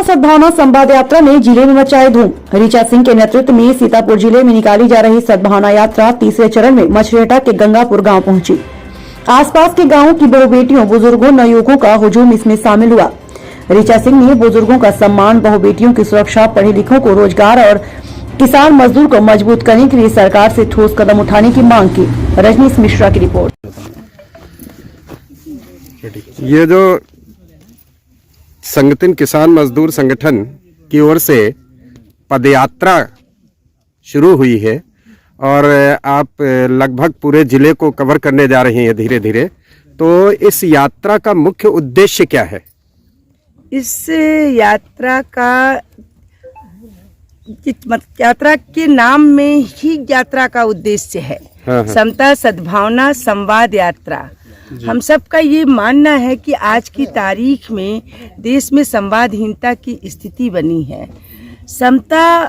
सद्भावना संवाद यात्रा ने जिले में मचाए धूम। ऋचा सिंह के नेतृत्व में सीतापुर जिले में निकाली जा रही सद्भावना यात्रा तीसरे चरण में मछरेटा के गंगापुर गांव पहुंची। आसपास के गांवों की बड़ो बेटियों, बुजुर्गों, नवयुवकों का हुजूम इसमें शामिल हुआ। ऋचा सिंह ने बुजुर्गों का सम्मान, बहु बेटियों की सुरक्षा, पढ़े लिखों को रोजगार और किसान मजदूर को मजबूत करने के लिए सरकार से ठोस कदम उठाने की मांग की। रजनीश मिश्रा की रिपोर्ट। ये जो संगठन किसान मजदूर संगठन की ओर से पदयात्रा शुरू हुई है और आप लगभग पूरे जिले को कवर करने जा रहे हैं धीरे धीरे, तो इस यात्रा का मुख्य उद्देश्य क्या है? इस यात्रा के नाम में ही यात्रा का उद्देश्य है। समता सद्भावना संवाद यात्रा। हम सबका ये मानना है कि आज की तारीख में देश में संवादहीनता की स्थिति बनी है। समता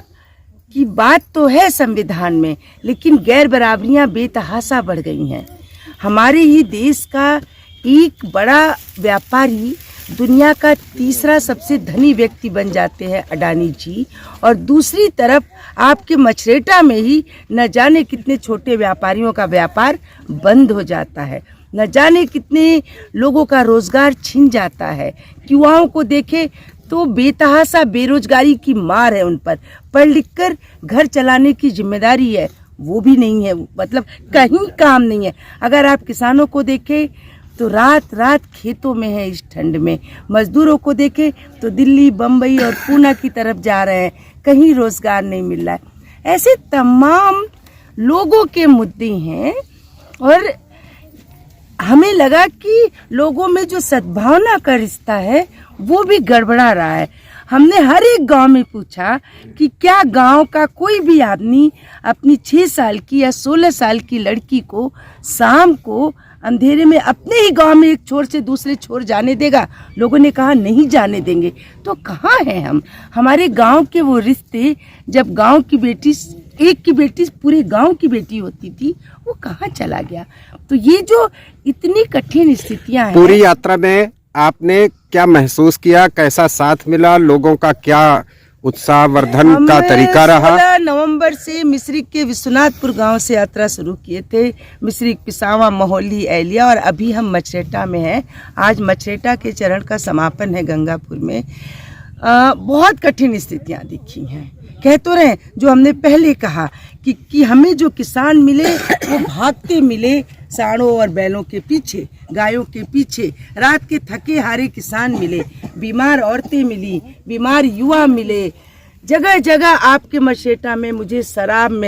की बात तो है संविधान में, लेकिन गैर बराबरियां बेतहाशा बढ़ गई हैं। हमारे ही देश का एक बड़ा व्यापारी दुनिया का तीसरा सबसे धनी व्यक्ति बन जाते हैं अडानी जी, और दूसरी तरफ आपके मछरेटा में ही न जाने कितने छोटे व्यापारियों का व्यापार बंद हो जाता है, न जाने कितने लोगों का रोजगार छिन जाता है। युवाओं को देखे तो बेतहाशा बेरोजगारी की मार है उन पर। पढ़ लिख कर घर चलाने की जिम्मेदारी है, वो भी नहीं है, मतलब कहीं काम नहीं है। अगर आप किसानों को देखें तो रात रात खेतों में है इस ठंड में। मजदूरों को देखें तो दिल्ली, बम्बई और पूना की तरफ जा रहे हैं, कहीं रोजगार नहीं मिल रहा है। ऐसे तमाम लोगों के मुद्दे हैं और हमें लगा कि लोगों में जो सद्भावना का रिश्ता है वो भी गड़बड़ा रहा है। हमने हर एक गांव में पूछा कि क्या गांव का कोई भी आदमी अपनी 6 साल की या 16 साल की लड़की को शाम को अंधेरे में अपने ही गांव में एक छोर से दूसरे छोर जाने देगा? लोगों ने कहा नहीं जाने देंगे। तो कहाँ हैं हम? हमारे गांव के वो रिश्ते, जब गांव की बेटी, एक की बेटी पूरे गांव की बेटी होती थी, वो कहाँ चला गया? तो ये जो इतनी कठिन स्थितियां हैं। पूरी यात्रा में आपने क्या महसूस किया? कैसा साथ मिला? लोगों का क्या उत्साहवर्धन का तरीका रहा? 16 नवंबर से मिश्रिक के विश्वनाथपुर गांव से यात्रा शुरू किए थे। मिश्रिक, पिसावा, मोहल्ली, एलिया, और अभी हम मछरेटा में हैं। आज मछरेटा के चरण का समापन है गंगापुर में। बहुत कठिन स्थितियां दिखी हैं। कह तो रहे जो हमने पहले कहा कि हमें जो किसान मिले वो भागते मिले सांडों और बैलों के पीछे, गायों के पीछे। रात के थके हारे किसान मिले, बीमार औरतें मिली, बीमार युवा मिले। जगह जगह आपके मछरेटा में मुझे शराब में